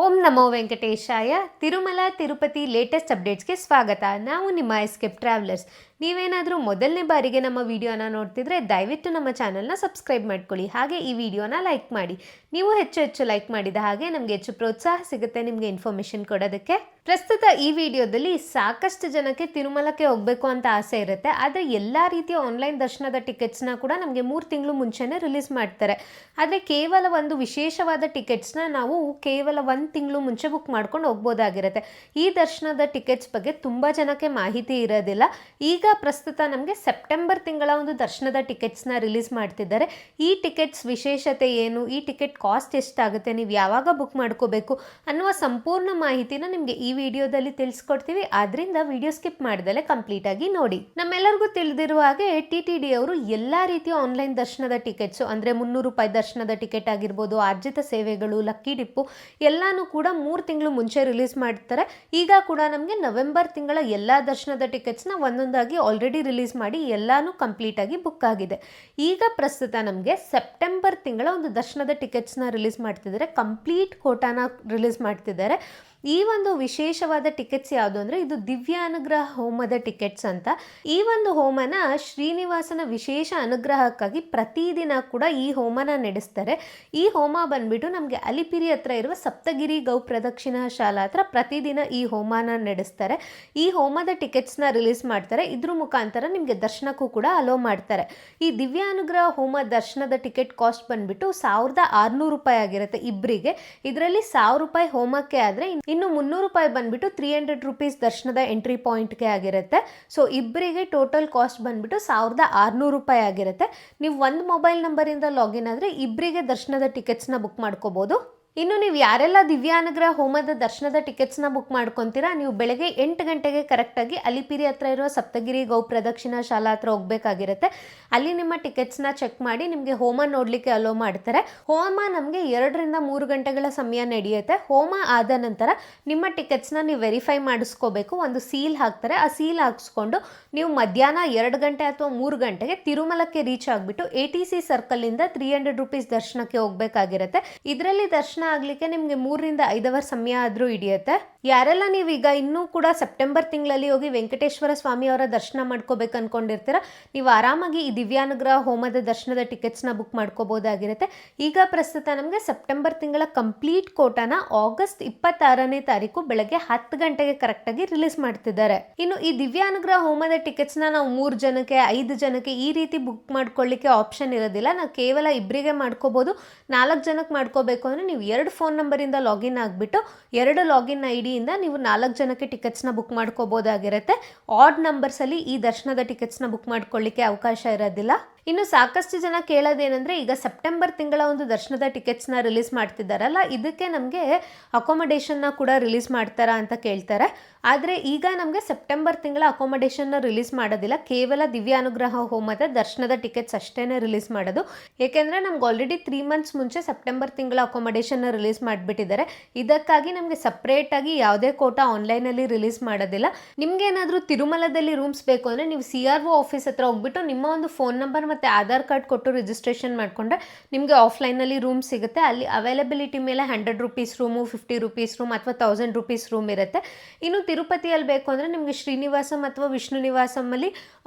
ಓಂ ನಮೋ ವೆಂಕಟೇಶಾಯ. Tirumala Tirupati latest ಅಪ್ಡೇಟ್ಸ್ಗೆ ಸ್ವಾಗತ. ನಾವು ನಿಮ್ಮ ಎಸ್ಕೇಪ್ ಟ್ರಾವೆಲರ್ಸ್. ನೀವೇನಾದರೂ ಮೊದಲನೇ ಬಾರಿಗೆ ನಮ್ಮ ವಿಡಿಯೋನ ನೋಡ್ತಿದ್ರೆ ದಯವಿಟ್ಟು ನಮ್ಮ ಚಾನಲ್ನ ಸಬ್ಸ್ಕ್ರೈಬ್ ಮಾಡ್ಕೊಳ್ಳಿ. ಹಾಗೆ ಈ ವಿಡಿಯೋನ ಲೈಕ್ ಮಾಡಿ. ನೀವು ಹೆಚ್ಚು ಲೈಕ್ ಮಾಡಿದ ಹಾಗೆ ನಮಗೆ ಹೆಚ್ಚು ಪ್ರೋತ್ಸಾಹ ಸಿಗುತ್ತೆ ನಿಮಗೆ ಇನ್ಫಾರ್ಮೇಷನ್ ಕೊಡೋದಕ್ಕೆ. ಪ್ರಸ್ತುತ ಈ ವಿಡಿಯೋದಲ್ಲಿ ಸಾಕಷ್ಟು ಜನಕ್ಕೆ ತಿರುಮಲಕ್ಕೆ ಹೋಗಬೇಕು ಅಂತ ಆಸೆ ಇರುತ್ತೆ. ಆದರೆ ಎಲ್ಲ ರೀತಿಯ ಆನ್ಲೈನ್ ದರ್ಶನದ ಟಿಕೆಟ್ಸ್ನ ಕೂಡ ನಮಗೆ 3 ತಿಂಗಳು ಮುಂಚೆನೇ ರಿಲೀಸ್ ಮಾಡ್ತಾರೆ. ಆದರೆ ಕೇವಲ ಒಂದು ವಿಶೇಷವಾದ ಟಿಕೆಟ್ಸ್ನ ನಾವು ಕೇವಲ 1 ತಿಂಗಳು ಮುಂಚೆ ಬುಕ್ ಮಾಡ್ಕೊಂಡು ಹೋಗ್ಬೋದಾಗಿರುತ್ತೆ. ಈ ದರ್ಶನದ ಟಿಕೆಟ್ಸ್ ಬಗ್ಗೆ ತುಂಬ ಜನಕ್ಕೆ ಮಾಹಿತಿ ಇರೋದಿಲ್ಲ. ಈಗ ಪ್ರಸ್ತುತ ನಮಗೆ ಸೆಪ್ಟೆಂಬರ್ ತಿಂಗಳ ಒಂದು ದರ್ಶನದ ಟಿಕೆಟ್ಸ್ನ ರಿಲೀಸ್ ಮಾಡ್ತಿದ್ದಾರೆ. ಈ ಟಿಕೆಟ್ಸ್ ವಿಶೇಷತೆ ಏನು, ಈ ಟಿಕೆಟ್ ಕಾಸ್ಟ್ ಎಷ್ಟಾಗುತ್ತೆ, ನೀವು ಯಾವಾಗ ಬುಕ್ ಮಾಡ್ಕೋಬೇಕು ಅನ್ನುವ ಸಂಪೂರ್ಣ ಮಾಹಿತಿನ ನಿಮಗೆ ಈ ವಿಡಿಯೋದಲ್ಲಿ ತಿಳಿಸ್ಕೊಡ್ತೀವಿ. ಆದ್ರಿಂದ ವಿಡಿಯೋ ಸ್ಕಿಪ್ ಮಾಡ್ದಲೆ ಕಂಪ್ಲೀಟ್ ಆಗಿ ನೋಡಿ. ನಮ್ಮೆಲ್ಲರಿಗೂ ತಿಳಿದಿರುವ ಹಾಗೆ TTD ಅವರು ಎಲ್ಲಾ ರೀತಿಯ ಆನ್ಲೈನ್ ದರ್ಶನದ ಟಿಕೆಟ್ಸ್ ಅಂದ್ರೆ 300 ರೂಪಾಯಿ ದರ್ಶನದ ಟಿಕೆಟ್ ಆಗಿರ್ಬೋದು, ಆರ್ಜಿತ ಸೇವೆಗಳು, ಲಕ್ಕಿ ಡಿಪ್ಪು ಎಲ್ಲಾನು ಕೂಡ 3 ತಿಂಗಳು ಮುಂಚೆ ರಿಲೀಸ್ ಮಾಡ್ತಾರೆ. ಈಗ ಕೂಡ ನಮಗೆ ನವೆಂಬರ್ ತಿಂಗಳ ಎಲ್ಲಾ ದರ್ಶನದ ಟಿಕೆಟ್ಸ್ನ ಒಂದೊಂದಾಗಿ ಆಲ್ರೆಡಿ ರಿಲೀಸ್ ಮಾಡಿ ಎಲ್ಲಾನು ಕಂಪ್ಲೀಟ್ ಆಗಿ ಬುಕ್ ಆಗಿದೆ. ಈಗ ಪ್ರಸ್ತುತ ನಮಗೆ ಸೆಪ್ಟೆಂಬರ್ ತಿಂಗಳ ಒಂದು ದರ್ಶನದ ಟಿಕೆಟ್ಸ್ನ ರಿಲೀಸ್ ಮಾಡ್ತಿದ್ದಾರೆ. ಕಂಪ್ಲೀಟ್ ಕೋಟಾನ ರಿಲೀಸ್ ಮಾಡ್ತಿದ್ದಾರೆ. ಈ ಒಂದು ವಿಶೇಷವಾದ ಟಿಕೆಟ್ಸ್ ಯಾವುದು ಅಂದರೆ ಇದು ದಿವ್ಯ ಅನುಗ್ರಹ ಹೋಮದ ಟಿಕೆಟ್ಸ್ ಅಂತ. ಈ ಒಂದು ಹೋಮನ ಶ್ರೀನಿವಾಸನ ವಿಶೇಷ ಅನುಗ್ರಹಕ್ಕಾಗಿ ಪ್ರತಿದಿನ ಕೂಡ ಈ ಹೋಮನ ನಡೆಸ್ತಾರೆ. ಈ ಹೋಮ ಬಂದ್ಬಿಟ್ಟು ನಮಗೆ ಅಲಿಪಿರಿ ಹತ್ರ ಇರುವ ಸಪ್ತಗಿರಿ ಗೌ ಪ್ರದಕ್ಷಿಣಾ ಶಾಲಾ ಹತ್ರ ಪ್ರತಿದಿನ ಈ ಹೋಮನ ನಡೆಸ್ತಾರೆ. ಈ ಹೋಮದ ಟಿಕೆಟ್ಸ್ನ ರಿಲೀಸ್ ಮಾಡ್ತಾರೆ. ಇದ್ರ ಮುಖಾಂತರ ನಿಮಗೆ ದರ್ಶನಕ್ಕೂ ಕೂಡ ಅಲೋ ಮಾಡ್ತಾರೆ. ಈ ದಿವ್ಯ ಅನುಗ್ರಹ ಹೋಮ ದರ್ಶನದ ಟಿಕೆಟ್ ಕಾಸ್ಟ್ ಬಂದ್ಬಿಟ್ಟು 1600 ರೂಪಾಯಿ ಆಗಿರುತ್ತೆ ಇಬ್ಬರಿಗೆ. ಇದರಲ್ಲಿ 1000 ರೂಪಾಯಿ ಹೋಮಕ್ಕೆ ಆದರೆ ಇನ್ನು 300 ರೂಪಾಯಿ ಬಂದ್ಬಿಟ್ಟು 300 ರೂಪೀಸ್ ದರ್ಶನದ ಎಂಟ್ರಿ ಪಾಯಿಂಟ್ಗೆ ಆಗಿರುತ್ತೆ. ಸೊ ಇಬ್ಬರಿಗೆ ಟೋಟಲ್ ಕಾಸ್ಟ್ ಬಂದ್ಬಿಟ್ಟು 1600 ರೂಪಾಯಿ ಆಗಿರುತ್ತೆ. ನೀವು ಒಂದು ಮೊಬೈಲ್ ನಂಬರಿಂದ ಲಾಗಿನ್ ಆದರೆ ಇಬ್ಬರಿಗೆ ದರ್ಶನದ ಟಿಕೆಟ್ಸ್ನ ಬುಕ್ ಮಾಡ್ಕೋಬಹುದು. ಇನ್ನು ನೀವು ಯಾರೆಲ್ಲ ದಿವ್ಯಾನುಗ್ರಹ ಹೋಮದ ದರ್ಶನದ ಟಿಕೆಟ್ಸ್ನ ಬುಕ್ ಮಾಡ್ಕೊತೀರಾ, ನೀವು ಬೆಳಗ್ಗೆ 8 ಗಂಟೆಗೆ ಕರೆಕ್ಟಾಗಿ ಅಲಿಪಿರಿ ಹತ್ರ ಇರುವ ಸಪ್ತಗಿರಿ ಗೌ ಪ್ರದಕ್ಷಿಣಾ ಶಾಲಾ ಹತ್ರ ಹೋಗಬೇಕಾಗಿರುತ್ತೆ. ಅಲ್ಲಿ ನಿಮ್ಮ ಟಿಕೆಟ್ಸ್ನ ಚೆಕ್ ಮಾಡಿ ನಿಮಗೆ ಹೋಮ ನೋಡಲಿಕ್ಕೆ ಅಲೋ ಮಾಡ್ತಾರೆ. ಹೋಮ ನಮಗೆ 2 ರಿಂದ 3 ಗಂಟೆಗಳ ಸಮಯ ನಡೆಯುತ್ತೆ. ಹೋಮ ಆದ ನಂತರ ನಿಮ್ಮ ಟಿಕೆಟ್ಸ್ನ ನೀವು ವೆರಿಫೈ ಮಾಡಿಸ್ಕೋಬೇಕು. ಒಂದು ಸೀಲ್ ಹಾಕ್ತಾರೆ. ಆ ಸೀಲ್ ಹಾಕ್ಸ್ಕೊಂಡು ನೀವು ಮಧ್ಯಾಹ್ನ 2 ಗಂಟೆ ಅಥವಾ 3 ಗಂಟೆಗೆ ತಿರುಮಲಕ್ಕೆ ರೀಚ್ ಆಗಿಬಿಟ್ಟು ATC ಸರ್ಕಲಿಂದ 300 ರೂಪೀಸ್ ದರ್ಶನಕ್ಕೆ ಹೋಗಬೇಕಾಗಿರುತ್ತೆ. ಇದರಲ್ಲಿ ದರ್ಶನ ಆಗ್ಲಿಕ್ಕೆ ನಿಮ್ಗೆ 3 ರಿಂದ 5 ಅವರ್ ಸಮಯ ಆದ್ರೂ ಹಿಡಿಯುತ್ತೆ. ಯಾರೆಲ್ಲ ನೀವೀಗ ಇನ್ನೂ ಕೂಡ ಸೆಪ್ಟೆಂಬರ್ ತಿಂಗಳಲ್ಲಿ ಹೋಗಿ ವೆಂಕಟೇಶ್ವರ ಸ್ವಾಮಿ ಅವರ ದರ್ಶನ ಮಾಡ್ಕೋಬೇಕು ಅನ್ಕೊಂಡಿರ್ತೀರ, ನೀವು ಆರಾಮಾಗಿ ಈ ದಿವ್ಯಾನುಗ್ರಹ ಹೋಮದ ದರ್ಶನದ ಟಿಕೆಟ್ಸ್ನ ಬುಕ್ ಮಾಡ್ಕೋಬಹುದಾಗಿರುತ್ತೆ. ಈಗ ಪ್ರಸ್ತುತ ನಮಗೆ ಸೆಪ್ಟೆಂಬರ್ ತಿಂಗಳ ಕಂಪ್ಲೀಟ್ ಕೋಟಾನ ಆಗಸ್ಟ್ 26ನೇ ತಾರೀಕು ಬೆಳಗ್ಗೆ 10 ಗಂಟೆಗೆ ಕರೆಕ್ಟಾಗಿ ರಿಲೀಸ್ ಮಾಡ್ತಿದ್ದಾರೆ. ಇನ್ನು ಈ ದಿವ್ಯಾನುಗ್ರಹ ಹೋಮದ ಟಿಕೆಟ್ಸ್ನ ನಾವು 3 ಜನಕ್ಕೆ 5 ಜನಕ್ಕೆ ಈ ರೀತಿ ಬುಕ್ ಮಾಡ್ಕೊಳ್ಳಿಕ್ಕೆ ಆಪ್ಷನ್ ಇರೋದಿಲ್ಲ. ನಾವು ಕೇವಲ ಇಬ್ಬರಿಗೆ ಮಾಡ್ಕೋಬಹುದು. 4 ಜನಕ್ಕೆ ಮಾಡ್ಕೋಬೇಕು ಅಂದ್ರೆ ನೀವು 2 ಫೋನ್ ನಂಬರಿಂದ ಲಾಗಿನ್ ಆಗಿಬಿಟ್ಟು 2 ಲಾಗಿನ್ ID ಇಂದ ನೀವು 4 ಜನಕ್ಕೆ ಟಿಕೆಟ್ಸ್ನ ಬುಕ್ ಮಾಡ್ಕೋಬಹುದಾಗಿರುತ್ತೆ. ಆಡ್ ನಂಬರ್ಸಲ್ಲಿ ಈ ದರ್ಶನದ ಟಿಕೆಟ್ಸ್ನ ಬುಕ್ ಮಾಡ್ಕೊಳ್ಳಿಕ್ಕೆ ಅವಕಾಶ ಇರೋದಿಲ್ಲ. ಇನ್ನು ಸಾಕಷ್ಟು ಜನ ಕೇಳೋದೇನೆಂದರೆ, ಈಗ ಸೆಪ್ಟೆಂಬರ್ ತಿಂಗಳ ಒಂದು ದರ್ಶನದ ಟಿಕೆಟ್ಸ್ನ ರಿಲೀಸ್ ಮಾಡ್ತಿದ್ದಾರಲ್ಲ, ಇದಕ್ಕೆ ನಮಗೆ ಅಕೊಮಡೇಷನ್ನ ಕೂಡ ರಿಲೀಸ್ ಮಾಡ್ತಾರಾ ಅಂತ ಕೇಳ್ತಾರೆ. ಆದರೆ ಈಗ ನಮಗೆ ಸೆಪ್ಟೆಂಬರ್ ತಿಂಗಳ ಅಕೊಮಡೇಷನ್ನ ರಿಲೀಸ್ ಮಾಡೋದಿಲ್ಲ. ಕೇವಲ ದಿವ್ಯಾನುಗ್ರಹ ಹೋಮದ ದರ್ಶನದ ಟಿಕೆಟ್ಸ್ ಅಷ್ಟೇ ರಿಲೀಸ್ ಮಾಡೋದು. ಏಕೆಂದರೆ ನಮ್ಗೆ ಆಲ್ರೆಡಿ 3 ಮಂತ್ಸ್ ಮುಂಚೆ ಸೆಪ್ಟೆಂಬರ್ ತಿಂಗಳ ಅಕೊಮಡೇಷನ್ನ ರಿಲೀಸ್ ಮಾಡಿಬಿಟ್ಟಿದ್ದಾರೆ. ಇದಕ್ಕಾಗಿ ನಮಗೆ ಸಪ್ರೇಟಾಗಿ ಯಾವುದೇ ಕೋಟಾ ಆನ್ಲೈನಲ್ಲಿ ರಿಲೀಸ್ ಮಾಡೋದಿಲ್ಲ. ನಿಮ್ಗೇನಾದರೂ ತಿರುಮಲದಲ್ಲಿ ರೂಮ್ಸ್ ಬೇಕು ಅಂದರೆ ನೀವು CRO ಆಫೀಸ್ ಹತ್ರ ಹೋಗ್ಬಿಟ್ಟು ನಿಮ್ಮ ಒಂದು ಫೋನ್ ನಂಬರ್ ಮತ್ತು ಆಧಾರ್ ಕಾರ್ಡ್ ಕೊಟ್ಟು ರಿಜಿಸ್ಟ್ರೇಷನ್ ಮಾಡಿಕೊಂಡ್ರೆ ನಿಮಗೆ ಆಫ್ಲೈನಲ್ಲಿ ರೂಮ್ ಸಿಗುತ್ತೆ. ಅಲ್ಲಿ ಅವೈಲಬಿಲಿಟಿ ಮೇಲೆ 100 ರೂಪೀಸ್ ರೂಮು, 50 ರೂಪೀಸ್ ರೂಮ್ ಅಥವಾ 1000 ರೂಪೀಸ್ ರೂಮ್ ಇರುತ್ತೆ. ಇನ್ನು ತಿರುಪತಿಯಲ್ಲಿ ಬೇಕು ಅಂದರೆ ನಿಮಗೆ ಶ್ರೀನಿವಾಸಂ ಅಥವಾ ವಿಷ್ಣು ನಿವಾಸಮಲ್ಲಿ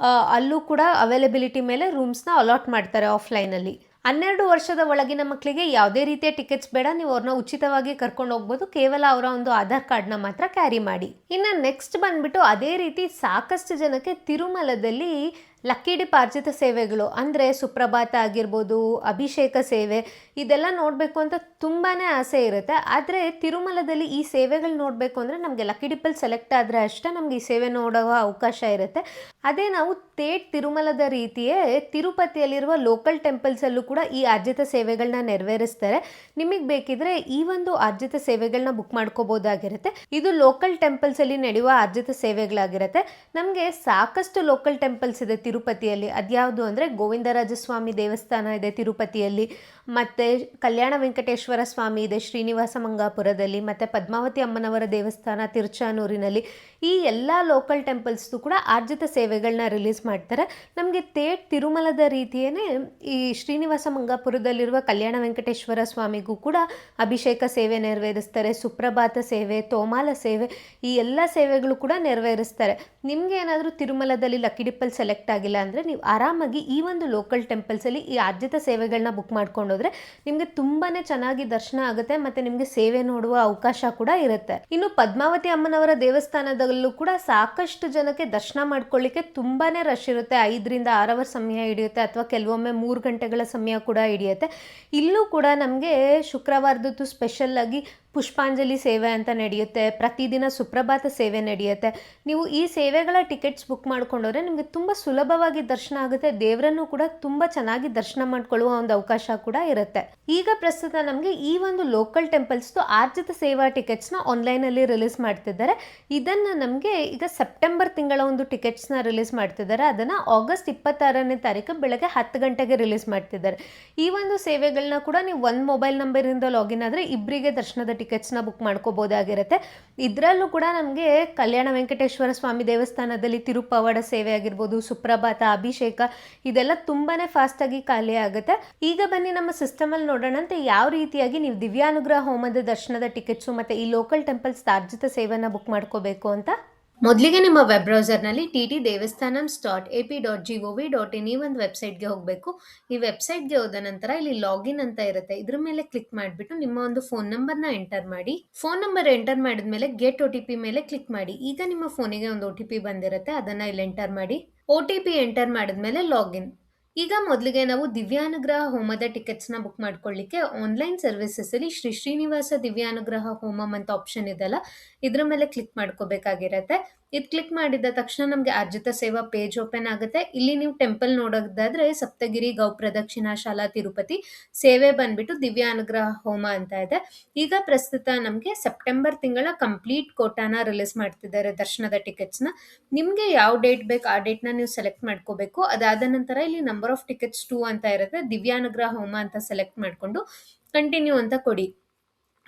ಅಲ್ಲೂ ಕೂಡ ಅವೈಲಬಿಲಿಟಿ ಮೇಲೆ ರೂಮ್ಸ್ನ ಅಲಾಟ್ ಮಾಡ್ತಾರೆ ಆಫ್ಲೈನಲ್ಲಿ. 12 ವರ್ಷದ ಒಳಗಿನ ಮಕ್ಕಳಿಗೆ ಯಾವುದೇ ರೀತಿಯ ಟಿಕೆಟ್ಸ್ ಬೇಡ. ನೀವು ಅವ್ರನ್ನ ಉಚಿತವಾಗಿ ಕರ್ಕೊಂಡು ಹೋಗ್ಬೋದು. ಕೇವಲ ಅವರ ಒಂದು ಆಧಾರ್ ಕಾರ್ಡ್ನ ಮಾತ್ರ ಕ್ಯಾರಿ ಮಾಡಿ. ಇನ್ನು ನೆಕ್ಸ್ಟ್ ಬಂದ್ಬಿಟ್ಟು ಅದೇ ರೀತಿ ಸಾಕಷ್ಟು ಜನಕ್ಕೆ ತಿರುಮಲದಲ್ಲಿ ಲಕ್ಕಿ ಡಿಪ್ ಅರ್ಜಿತ ಸೇವೆಗಳು ಅಂದರೆ ಸುಪ್ರಭಾತ ಆಗಿರ್ಬೋದು, ಅಭಿಷೇಕ ಸೇವೆ ಇದೆಲ್ಲ ನೋಡಬೇಕು ಅಂತ ತುಂಬಾ ಆಸೆ ಇರುತ್ತೆ. ಆದರೆ ತಿರುಮಲದಲ್ಲಿ ಈ ಸೇವೆಗಳು ನೋಡಬೇಕು ಅಂದರೆ ನಮಗೆ ಲಕ್ಕಿ ಡಿಪ್ಪಲ್ಲಿ ಸೆಲೆಕ್ಟ್ ಆದರೆ ಅಷ್ಟೇ ನಮ್ಗೆ ಈ ಸೇವೆ ನೋಡುವ ಅವಕಾಶ ಇರುತ್ತೆ. ಅದೇ ನಾವು ತಿರುಮಲದ ರೀತಿಯೇ ತಿರುಪತಿಯಲ್ಲಿರುವ ಲೋಕಲ್ ಟೆಂಪಲ್ಸಲ್ಲೂ ಕೂಡ ಈ ಅರ್ಜಿತ ಸೇವೆಗಳನ್ನ ನೆರವೇರಿಸ್ತಾರೆ. ನಿಮಗೆ ಬೇಕಿದ್ರೆ ಈ ಒಂದು ಅರ್ಜಿತ ಸೇವೆಗಳನ್ನ ಬುಕ್ ಮಾಡ್ಕೋಬೋದಾಗಿರುತ್ತೆ. ಇದು ಲೋಕಲ್ ಟೆಂಪಲ್ಸಲ್ಲಿ ನಡೆಯುವ ಅರ್ಜಿತ ಸೇವೆಗಳಾಗಿರುತ್ತೆ. ನಮಗೆ ಸಾಕಷ್ಟು ಲೋಕಲ್ ಟೆಂಪಲ್ಸ್ ಇದೆ ತಿರುಪತಿಯಲ್ಲಿ. ಅದ್ಯಾವುದು ಅಂದರೆ ಗೋವಿಂದರಾಜಸ್ವಾಮಿ ದೇವಸ್ಥಾನ ಇದೆ ತಿರುಪತಿಯಲ್ಲಿ, ಮತ್ತು ಕಲ್ಯಾಣ ವೆಂಕಟೇಶ್ವರ ಸ್ವಾಮಿ ಇದೆ ಶ್ರೀನಿವಾಸ ಮಂಗಾಪುರದಲ್ಲಿ, ಮತ್ತು ಪದ್ಮಾವತಿ ಅಮ್ಮನವರ ದೇವಸ್ಥಾನ ತಿರುಚಾನೂರಿನಲ್ಲಿ. ಈ ಎಲ್ಲ ಲೋಕಲ್ ಟೆಂಪಲ್ಸ್ದು ಕೂಡ ಆರ್ಜಿತ ಸೇವೆಗಳನ್ನ ರಿಲೀಸ್ ಮಾಡ್ತಾರೆ. ನಮಗೆ ತಿರುಮಲದ ರೀತಿಯೇ ಈ ಶ್ರೀನಿವಾಸ ಮಂಗಾಪುರದಲ್ಲಿರುವ ಕಲ್ಯಾಣ ವೆಂಕಟೇಶ್ವರ ಸ್ವಾಮಿಗೂ ಕೂಡ ಅಭಿಷೇಕ ಸೇವೆ ನೆರವೇರಿಸ್ತಾರೆ, ಸುಪ್ರಭಾತ ಸೇವೆ, ತೋಮಾಲ ಸೇವೆ, ಈ ಎಲ್ಲ ಸೇವೆಗಳು ಕೂಡ ನೆರವೇರಿಸ್ತಾರೆ. ನಿಮಗೆ ಏನಾದರೂ ತಿರುಮಲದಲ್ಲಿ ಲಕ್ಕಿ ಡಿಪ್ಪಲ್ ಸೆಲೆಕ್ಟ್ ಆಗಿಲ್ಲ ಅಂದರೆ ನೀವು ಆರಾಮಾಗಿ ಈ ಒಂದು ಲೋಕಲ್ ಟೆಂಪಲ್ಸಲ್ಲಿ ಈ ಆರ್ಜಿತ ಸೇವೆಗಳನ್ನ ಬುಕ್ ಮಾಡ್ಕೊಂಡೋದ್ರೆ ನಿಮಗೆ ತುಂಬಾ ಚೆನ್ನಾಗಿ ದರ್ಶನ ಆಗುತ್ತೆ ಮತ್ತು ನಿಮಗೆ ಸೇವೆ ನೋಡುವ ಅವಕಾಶ ಕೂಡ ಇರುತ್ತೆ. ಇನ್ನು ಪದ್ಮಾವತಿ ಅಮ್ಮನವರ ದೇವಸ್ಥಾನದಲ್ಲೂ ಕೂಡ ಸಾಕಷ್ಟು ಜನಕ್ಕೆ ದರ್ಶನ ಮಾಡ್ಕೊಳ್ಳಿಕ್ಕೆ ತುಂಬಾ ರಶ್ ಇರುತ್ತೆ. 5ರಿಂದ 6 ಅವರ್ ಸಮಯ ಹಿಡಿಯುತ್ತೆ, ಅಥವಾ ಕೆಲವೊಮ್ಮೆ 3 ಗಂಟೆಗಳ ಸಮಯ ಕೂಡ ಹಿಡಿಯುತ್ತೆ. ಇಲ್ಲೂ ಕೂಡ ನಮಗೆ ಶುಕ್ರವಾರದತ್ತು ಸ್ಪೆಷಲ್ ಆಗಿ ಪುಷ್ಪಾಂಜಲಿ ಸೇವೆ ಅಂತ ನಡೆಯುತ್ತೆ, ಪ್ರತಿದಿನ ಸುಪ್ರಭಾತ ಸೇವೆ ನಡೆಯುತ್ತೆ. ನೀವು ಈ ಸೇವೆಗಳ ಟಿಕೆಟ್ಸ್ ಬುಕ್ ಮಾಡ್ಕೊಂಡವ್ರೆ ನಿಮಗೆ ತುಂಬ ಸುಲಭವಾಗಿ ದರ್ಶನ ಆಗುತ್ತೆ, ದೇವರನ್ನು ಕೂಡ ತುಂಬ ಚೆನ್ನಾಗಿ ದರ್ಶನ ಮಾಡ್ಕೊಳ್ಳುವ ಒಂದು ಅವಕಾಶ ಕೂಡ ಇರುತ್ತೆ. ಈಗ ಪ್ರಸ್ತುತ ನಮಗೆ ಈ ಒಂದು ಲೋಕಲ್ ಟೆಂಪಲ್ಸ್ದು ಆರ್ಜಿತ ಸೇವಾ ಟಿಕೆಟ್ಸ್ನ ಆನ್ಲೈನಲ್ಲಿ ರಿಲೀಸ್ ಮಾಡ್ತಿದ್ದಾರೆ. ಇದನ್ನು ನಮಗೆ ಈಗ ಸೆಪ್ಟೆಂಬರ್ ತಿಂಗಳ ಒಂದು ಟಿಕೆಟ್ಸ್ನ ರಿಲೀಸ್ ಮಾಡ್ತಿದ್ದಾರೆ. ಅದನ್ನು ಆಗಸ್ಟ್ 26ನೇ ತಾರೀಕು ಬೆಳಗ್ಗೆ 10 ಗಂಟೆಗೆ ರಿಲೀಸ್ ಮಾಡ್ತಿದ್ದಾರೆ. ಈ ಒಂದು ಸೇವೆಗಳನ್ನ ಕೂಡ ನೀವು ಒಂದು ಮೊಬೈಲ್ ನಂಬರಿಂದ ಲಾಗಿನ್ ಆದರೆ ಇಬ್ಬರಿಗೆ ದರ್ಶನದ ಟಿಕೆಟ್ಸ್ನ ಬುಕ್ ಮಾಡ್ಕೋಬೋದಾಗಿರುತ್ತೆ. ಇದರಲ್ಲೂ ಕೂಡ ನಮಗೆ ಕಲ್ಯಾಣ ವೆಂಕಟೇಶ್ವರ ಸ್ವಾಮಿ ದೇವಸ್ಥಾನದಲ್ಲಿ ತಿರುಪವಾಡ ಸೇವೆ ಆಗಿರ್ಬೋದು, ಸುಪ್ರಭಾತ, ಅಭಿಷೇಕ, ಇದೆಲ್ಲ ತುಂಬಾ ಫಾಸ್ಟಾಗಿ ಖಾಲಿ ಆಗುತ್ತೆ. ಈಗ ಬನ್ನಿ ನಮ್ಮ ಸಿಸ್ಟಮಲ್ಲಿ ನೋಡೋಣಂತೆ ಯಾವ ರೀತಿಯಾಗಿ ನೀವು ದಿವ್ಯಾನುಗ್ರಹ ಹೋಮದ ದರ್ಶನದ ಟಿಕೆಟ್ಸು ಮತ್ತು ಈ ಲೋಕಲ್ ಟೆಂಪಲ್ಸ್ ಆರ್ಜಿತ ಸೇವೆಯನ್ನು ಬುಕ್ ಮಾಡ್ಕೋಬೇಕು ಅಂತ. ಮೊದಲಿಗೆ ನಿಮ್ಮ ವೆಬ್ ಬ್ರೌಸರ್ನಲ್ಲಿ ttdevastanams.ap.gov.in ಈ ಒಂದು ವೆಬ್ಸೈಟ್ಗೆ ಹೋಗಬೇಕು. ಈ ವೆಬ್ಸೈಟ್ಗೆ ಹೋದ ನಂತರ ಇಲ್ಲಿ ಲಾಗಿನ್ ಅಂತ ಇರುತ್ತೆ, ಇದ್ರ ಮೇಲೆ ಕ್ಲಿಕ್ ಮಾಡಿಬಿಟ್ಟು ನಿಮ್ಮ ಒಂದು ಫೋನ್ ನಂಬರ್ನ ಎಂಟರ್ ಮಾಡಿ. ಫೋನ್ ನಂಬರ್ ಎಂಟರ್ ಮಾಡಿದ್ಮೇಲೆ ಗೆಟ್ OTP ಮೇಲೆ ಕ್ಲಿಕ್ ಮಾಡಿ. ಈಗ ನಿಮ್ಮ ಫೋನಿಗೆ ಒಂದು OTP ಬಂದಿರುತ್ತೆ, ಅದನ್ನು ಇಲ್ಲಿ ಎಂಟರ್ ಮಾಡಿ. OTP ಎಂಟರ್ ಮಾಡಿದ್ಮೇಲೆ ಲಾಗಿನ್. ಈಗ ಮೊದಲಿಗೆ ನಾವು ದಿವ್ಯಾನುಗ್ರಹ ಹೋಮದ ಟಿಕೆಟ್ಸ್ನ ಬುಕ್ ಮಾಡ್ಕೊಳ್ಳಿಕ್ಕೆ ಆನ್ಲೈನ್ ಸರ್ವಿಸಸಲ್ಲಿ ಶ್ರೀನಿವಾಸ ದಿವ್ಯಾನುಗ್ರಹ ಹೋಮಮ್ ಅಂತ ಆಪ್ಷನ್ ಇದೆಲ್ಲ, ಇದ್ರ ಮೇಲೆ ಕ್ಲಿಕ್ ಮಾಡ್ಕೋಬೇಕಾಗಿರತ್ತೆ. ಇದು ಕ್ಲಿಕ್ ಮಾಡಿದ ತಕ್ಷಣ ನಮಗೆ ಅರ್ಜಿತ ಸೇವಾ ಪೇಜ್ ಓಪನ್ ಆಗುತ್ತೆ. ಇಲ್ಲಿ ನೀವು ಟೆಂಪಲ್ ನೋಡೋದಾದ್ರೆ ಸಪ್ತಗಿರಿ ಗೌ ಪ್ರದಕ್ಷಿಣಾ ಶಾಲಾ ತಿರುಪತಿ ಸೇವೆ ಬಂದ್ಬಿಟ್ಟು ದಿವ್ಯಾನುಗ್ರಹ ಹೋಮ ಅಂತ ಇದೆ. ಈಗ ಪ್ರಸ್ತುತ ನಮಗೆ ಸೆಪ್ಟೆಂಬರ್ ತಿಂಗಳ ಕಂಪ್ಲೀಟ್ ಕೋಟಾನ ರಿಲೀಸ್ ಮಾಡ್ತಿದ್ದಾರೆ ದರ್ಶನದ ಟಿಕೆಟ್ಸ್ನ. ನಿಮಗೆ ಯಾವ ಡೇಟ್ ಬೇಕು ಆ ಡೇಟ್ನ ನೀವು ಸೆಲೆಕ್ಟ್ ಮಾಡ್ಕೋಬೇಕು. ಅದಾದ ನಂತರ ಇಲ್ಲಿ ನಂಬರ್ ಆಫ್ ಟಿಕೆಟ್ಸ್ 2 ಅಂತ ಇರುತ್ತೆ, ದಿವ್ಯಾನುಗ್ರಹ ಹೋಮ ಅಂತ ಸೆಲೆಕ್ಟ್ ಮಾಡಿಕೊಂಡು ಕಂಟಿನ್ಯೂ ಅಂತ ಕೊಡಿ.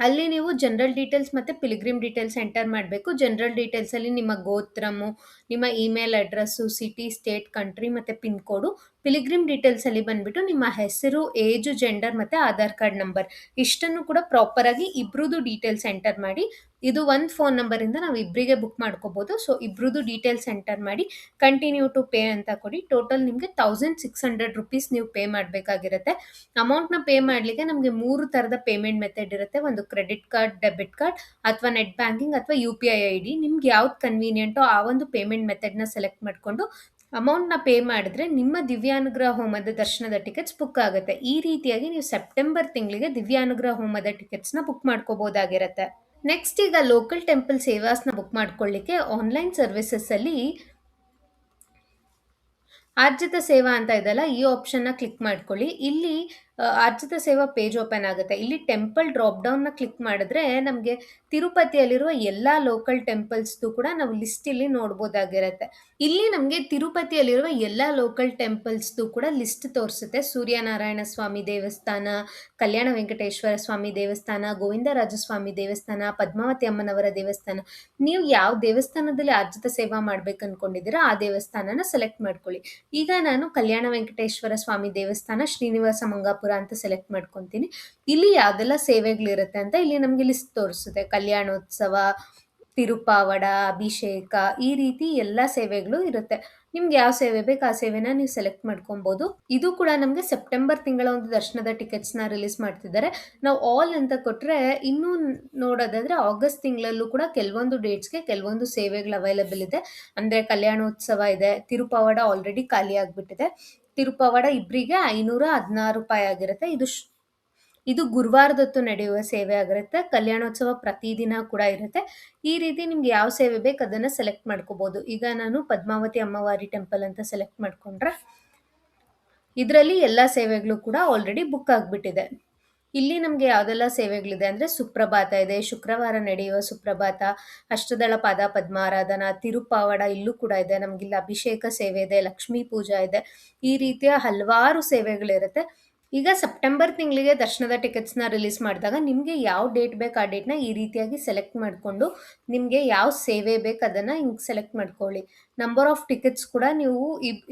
ಅಲ್ಲಿ ನೀವು ಜನರಲ್ ಡೀಟೇಲ್ಸ್ ಮತ್ತು ಪಿಲಿಗ್ರಿಮ್ ಡೀಟೇಲ್ಸ್ ಎಂಟರ್ ಮಾಡಬೇಕು. ಜನರಲ್ ಡೀಟೇಲ್ಸಲ್ಲಿ ನಿಮ್ಮ ಗೋತ್ರಮು, ನಿಮ್ಮ email address, city, state, country ಮತ್ತು ಪಿನ್ ಕೋಡು. ಪಿಲಿಗ್ರಿಮ್ ಡೀಟೇಲ್ಸಲ್ಲಿ ಬಂದುಬಿಟ್ಟು ನಿಮ್ಮ ಹೆಸರು, ಏಜು, ಜೆಂಡರ್ ಮತ್ತು ಆಧಾರ್ ಕಾರ್ಡ್ ನಂಬರ್ ಇಷ್ಟನ್ನು ಕೂಡ ಪ್ರಾಪರಾಗಿ ಇಬ್ರದ್ದು ಡೀಟೇಲ್ಸ್ ಎಂಟರ್ ಮಾಡಿ. ಇದು ಒಂದು ಫೋನ್ ನಂಬರಿಂದ ನಾವು ಇಬ್ಬರಿಗೆ ಬುಕ್ ಮಾಡ್ಕೋಬೋದು. ಸೊ ಇಬ್ರದ್ದು ಡೀಟೇಲ್ಸ್ ಎಂಟರ್ ಮಾಡಿ ಕಂಟಿನ್ಯೂ ಟು ಪೇ ಅಂತ ಕೊಡಿ. ಟೋಟಲ್ ನಿಮಗೆ 1600 rupees ನೀವು ಪೇ ಮಾಡಬೇಕಾಗಿರುತ್ತೆ. ಅಮೌಂಟ್ನ ಪೇ ಮಾಡಲಿಕ್ಕೆ ನಮಗೆ 3 ಥರದ ಪೇಮೆಂಟ್ ಮೆಥಡ್ ಇರುತ್ತೆ. ಒಂದು ಕ್ರೆಡಿಟ್ ಕಾರ್ಡ್, ಡೆಬಿಟ್ ಕಾರ್ಡ್, ಅಥವಾ ನೆಟ್ ಬ್ಯಾಂಕಿಂಗ್, ಅಥವಾ UPI ID. ನಿಮ್ಗೆ ಯಾವ್ದು ಕನ್ವೀನಿಯೆಂಟೋ ಆ ಒಂದು ಪೇಮೆಂಟ್ ಮೆಥಡ್ನ ಸೆಲೆಕ್ಟ್ ಮಾಡಿಕೊಂಡು ಅಮೌಂಟ್ನ ಪೇ ಮಾಡಿದ್ರೆ ನಿಮ್ಮ ದಿವ್ಯಾನುಗ್ರಹ ಹೋಮದ ದರ್ಶನದ ಟಿಕೆಟ್ಸ್ ಬುಕ್ ಆಗುತ್ತೆ. ಈ ರೀತಿಯಾಗಿ ನೀವು ಸೆಪ್ಟೆಂಬರ್ ತಿಂಗಳಿಗೆ ದಿವ್ಯಾನುಗ್ರಹ ಹೋಮದ ಟಿಕೆಟ್ಸ್ನ ಬುಕ್ ಮಾಡ್ಕೋಬೋದಾಗಿರುತ್ತೆ. ನೆಕ್ಸ್ಟ್ ಈಗ ಲೋಕಲ್ ಟೆಂಪಲ್ ಸೇವಾಸ್ನ ಬುಕ್ ಮಾಡ್ಕೊಳ್ಳಿಕ್ಕೆ ಆನ್ಲೈನ್ ಸರ್ವಿಸಸ್ಸಲ್ಲಿ ಆರ್ಜಿತ ಸೇವಾ ಅಂತ ಇದೆಲ್ಲ, ಈ ಆಪ್ಷನ್ನ ಕ್ಲಿಕ್ ಮಾಡ್ಕೊಳ್ಳಿ. ಇಲ್ಲಿ ಆರ್ಜಿತ ಸೇವಾ ಪೇಜ್ ಓಪನ್ ಆಗುತ್ತೆ. ಇಲ್ಲಿ ಟೆಂಪಲ್ ಡ್ರಾಪ್ ಡೌನ್ನ ಕ್ಲಿಕ್ ಮಾಡಿದ್ರೆ ನಮಗೆ ತಿರುಪತಿಯಲ್ಲಿರುವ ಎಲ್ಲ ಲೋಕಲ್ ಟೆಂಪಲ್ಸ್ದು ಕೂಡ ನಾವು ಲಿಸ್ಟ್ ಇಲ್ಲಿ ನೋಡ್ಬೋದಾಗಿರುತ್ತೆ. ಇಲ್ಲಿ ನಮಗೆ ತಿರುಪತಿಯಲ್ಲಿರುವ ಎಲ್ಲ ಲೋಕಲ್ ಟೆಂಪಲ್ಸ್ದು ಕೂಡ ಲಿಸ್ಟ್ ತೋರಿಸುತ್ತೆ. ಸೂರ್ಯನಾರಾಯಣ ಸ್ವಾಮಿ ದೇವಸ್ಥಾನ, ಕಲ್ಯಾಣ ವೆಂಕಟೇಶ್ವರ ಸ್ವಾಮಿ ದೇವಸ್ಥಾನ, ಗೋವಿಂದರಾಜಸ್ವಾಮಿ ದೇವಸ್ಥಾನ, ಪದ್ಮಾವತಿ ಅಮ್ಮನವರ ದೇವಸ್ಥಾನ. ನೀವು ಯಾವ ದೇವಸ್ಥಾನದಲ್ಲಿ ಆರ್ಜಿತ ಸೇವಾ ಮಾಡ್ಬೇಕು ಅನ್ಕೊಂಡಿದ್ದೀರಾ ಆ ದೇವಸ್ಥಾನನ ಸೆಲೆಕ್ಟ್ ಮಾಡ್ಕೊಳ್ಳಿ. ಈಗ ನಾನು ಕಲ್ಯಾಣ ವೆಂಕಟೇಶ್ವರ ಸ್ವಾಮಿ ದೇವಸ್ಥಾನ ಶ್ರೀನಿವಾಸ ಮಂಗಾಪುರ ಅಂತ ಸೆಲೆಕ್ಟ್ ಮಾಡ್ಕೊತೀನಿ. ಇಲ್ಲಿ ಯಾವ್ದೆಲ್ಲ ಸೇವೆಗಳಿರುತ್ತೆ ಅಂತ ಇಲ್ಲಿ ನಮಗೆ ಲಿಸ್ಟ್ ತೋರಿಸುತ್ತೆ. ಕಲ್ಯಾಣೋತ್ಸವ, ತಿರುಪಾವಡ, ಅಭಿಷೇಕ, ಈ ರೀತಿ ಎಲ್ಲ ಸೇವೆಗಳು ಇರುತ್ತೆ. ನಿಮ್ಗೆ ಯಾವ ಸೇವೆ ಬೇಕು ಆ ಸೇವೆನ ನೀವು ಸೆಲೆಕ್ಟ್ ಮಾಡ್ಕೊಬೋದು. ಇದು ಕೂಡ ನಮಗೆ ಸೆಪ್ಟೆಂಬರ್ ತಿಂಗಳ ಒಂದು ದರ್ಶನದ ಟಿಕೆಟ್ಸ್ನ ರಿಲೀಸ್ ಮಾಡ್ತಿದ್ದಾರೆ. ನಾವು ಆಲ್ ಅಂತ ಕೊಟ್ಟರೆ ಇನ್ನೂ ನೋಡೋದಾದರೆ ಆಗಸ್ಟ್ ತಿಂಗಳಲ್ಲೂ ಕೂಡ ಕೆಲವೊಂದು ಡೇಟ್ಸ್ಗೆ ಕೆಲವೊಂದು ಸೇವೆಗಳು ಅವೈಲೇಬಲ್ ಇದೆ. ಅಂದರೆ ಕಲ್ಯಾಣೋತ್ಸವ ಇದೆ, ತಿರುಪಾವಡ ಆಲ್ರೆಡಿ ಖಾಲಿ ಆಗಿಬಿಟ್ಟಿದೆ. ತಿರುಪವಾಡ ಇಬ್ಬರಿಗೆ 516 ರೂಪಾಯಿ ಆಗಿರುತ್ತೆ. ಇದು ಗುರುವಾರದೊತ್ತು ನಡೆಯುವ ಸೇವೆ ಆಗಿರುತ್ತೆ. ಕಲ್ಯಾಣೋತ್ಸವ ಪ್ರತಿದಿನ ಕೂಡ ಇರುತ್ತೆ. ಈ ರೀತಿ ನಿಮ್ಗೆ ಯಾವ ಸೇವೆ ಬೇಕು ಅದನ್ನು ಸೆಲೆಕ್ಟ್ ಮಾಡ್ಕೋಬೋದು. ಈಗ ನಾನು ಪದ್ಮಾವತಿ ಅಮ್ಮವಾರಿ ಟೆಂಪಲ್ ಅಂತ ಸೆಲೆಕ್ಟ್ ಮಾಡಿಕೊಂಡ್ರೆ ಇದರಲ್ಲಿ ಎಲ್ಲ ಸೇವೆಗಳು ಕೂಡ ಆಲ್ರೆಡಿ ಬುಕ್ ಆಗಿಬಿಟ್ಟಿದೆ. ಇಲ್ಲಿ ನಮಗೆ ಯಾವುದೆಲ್ಲ ಸೇವೆಗಳಿದೆ ಅಂದರೆ ಸುಪ್ರಭಾತ ಇದೆ, ಶುಕ್ರವಾರ ನಡೆಯುವ ಸುಪ್ರಭಾತ, ಅಷ್ಟದಳ ಪಾದ ಪದ್ಮಾರಾಧನಾ, ತಿರುಪಾವಡ ಇಲ್ಲೂ ಕೂಡ ಇದೆ. ನಮಗಿಲ್ಲಿ ಅಭಿಷೇಕ ಸೇವೆ ಇದೆ, ಲಕ್ಷ್ಮೀ ಪೂಜಾ ಇದೆ. ಈ ರೀತಿಯ ಹಲವಾರು ಸೇವೆಗಳಿರುತ್ತೆ. ಈಗ ಸೆಪ್ಟೆಂಬರ್ ತಿಂಗಳಿಗೆ ದರ್ಶನದ ಟಿಕೆಟ್ಸ್‌ನ ರಿಲೀಸ್ ಮಾಡಿದಾಗ ನಿಮಗೆ ಯಾವ ಡೇಟ್ ಬೇಕು ಆ ಡೇಟ್‌ನ ಈ ರೀತಿಯಾಗಿ ಸೆಲೆಕ್ಟ್ ಮಾಡಿಕೊಂಡು, ನಿಮಗೆ ಯಾವ ಸೇವೆ ಬೇಕು ಅದನ್ನ ಹಿಂಗ್ ಸೆಲೆಕ್ಟ್ ಮಾಡ್ಕೊಳ್ಳಿ. ನಂಬರ್ ಆಫ್ ಟಿಕೆಟ್ಸ್ ಕೂಡ ನೀವು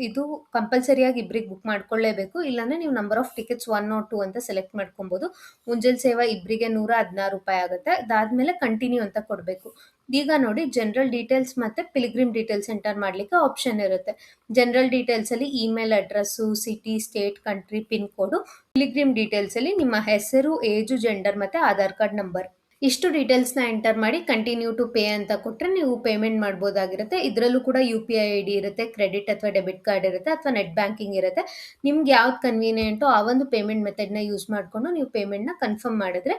ಇದು ಕಂಪಲ್ಸರಿಯಾಗಿ ಇಬ್ರಿಗೆ ಬುಕ್ ಮಾಡ್ಕೊಳ್ಳೇಬೇಕು. ಇಲ್ಲಾಂದ್ರೆ ನೀವು ನಂಬರ್ ಆಫ್ ಟಿಕೆಟ್ಸ್ 1 ಆರ್ 2 ಅಂತ ಸೆಲೆಕ್ಟ್ ಮಾಡ್ಕೊಬಹುದು. ಮುಂಜಲ್ ಸೇವಾ ಇಬ್ರಿಗೆ ₹116 ಆಗುತ್ತೆ. ಅದಾದ್ಮೇಲೆ ಕಂಟಿನ್ಯೂ ಅಂತ ಕೊಡ್ಬೇಕು. ಈಗ ನೋಡಿ ಜನರಲ್ ಡೀಟೇಲ್ಸ್ ಮತ್ತೆ ಪಿಲ್ಗ್ರಿಮ್ ಡೀಟೇಲ್ಸ್ ಎಂಟರ್ ಮಾಡ್ಲಿಕ್ಕೆ ಆಪ್ಷನ್ ಇರುತ್ತೆ. ಜನರಲ್ ಡೀಟೇಲ್ಸ್ ಅಲ್ಲಿ email address, city, state, country, pin ಕೋಡು. ಪಿಲ್ಗ್ರಿಮ್ ಡೀಟೇಲ್ಸ್ ಅಲ್ಲಿ ನಿಮ್ಮ ಹೆಸರು, ಏಜು, ಜೆಂಡರ್ ಮತ್ತೆ ಆಧಾರ್ ಕಾರ್ಡ್ ನಂಬರ್. ಇಷ್ಟು ಡೀಟೇಲ್ಸ್‌ನ ಎಂಟರ್ ಮಾಡಿ ಕಂಟಿನ್ಯೂ ಟು ಪೇ ಅಂತ ಕೊಟ್ರೆ ನೀವು ಪೇಮೆಂಟ್ ಮಾಡ್ಬೋದಾಗಿರುತ್ತೆ. ಇದರಲ್ಲೂ ಕೂಡ ಯುಪಿಐ ಐಡಿ ಇರುತ್ತೆ, ಕ್ರೆಡಿಟ್ ಅಥವಾ ಡೆಬಿಟ್ ಕಾರ್ಡ್ ಇರುತ್ತೆ ಅಥವಾ ನೆಟ್ ಬ್ಯಾಂಕಿಂಗ್ ಇರುತ್ತೆ. ನಿಮ್ಗೆ ಯಾವ್ದು ಕನ್ವೀನಿಯೆಂಟೋ ಆ ಒಂದು ಪೇಮೆಂಟ್ ಮೆಥಡ್‌ನ ಯೂಸ್ ಮಾಡ್ಕೊಂಡು ನೀವು ಪೇಮೆಂಟ್‌ನ ಕನ್ಫರ್ಮ್ ಮಾಡಿದ್ರೆ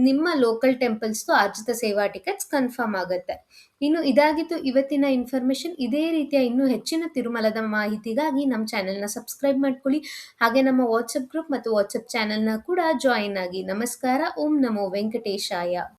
ನಿಮ್ಮ ಲೋಕಲ್ ಟೆಂಪಲ್ಸ್‌ದು ಆರ್ಜಿತ ಸೇವಾ ಟಿಕೆಟ್ಸ್ ಕನ್ಫರ್ಮ್ ಆಗುತ್ತೆ. ಇನ್ನು ಇದಾಗಿತ್ತು ಇವತ್ತಿನ ಇನ್ಫಾರ್ಮೇಷನ್. ಇದೇ ರೀತಿಯ ಇನ್ನೂ ಹೆಚ್ಚಿನ ತಿರುಮಲದ ಮಾಹಿತಿಗಾಗಿ ನಮ್ಮ ಚಾನೆಲ್‌ನ ಸಬ್ಸ್ಕ್ರೈಬ್ ಮಾಡ್ಕೊಳ್ಳಿ. ಹಾಗೆ ನಮ್ಮ ವಾಟ್ಸಪ್ ಗ್ರೂಪ್ ಮತ್ತು ವಾಟ್ಸಪ್ ಚಾನೆಲ್‌ನ ಕೂಡ ಜಾಯಿನ್ ಆಗಿ. ನಮಸ್ಕಾರ. ಓಂ ನಮೋ ವೆಂಕಟೇಶಾಯ.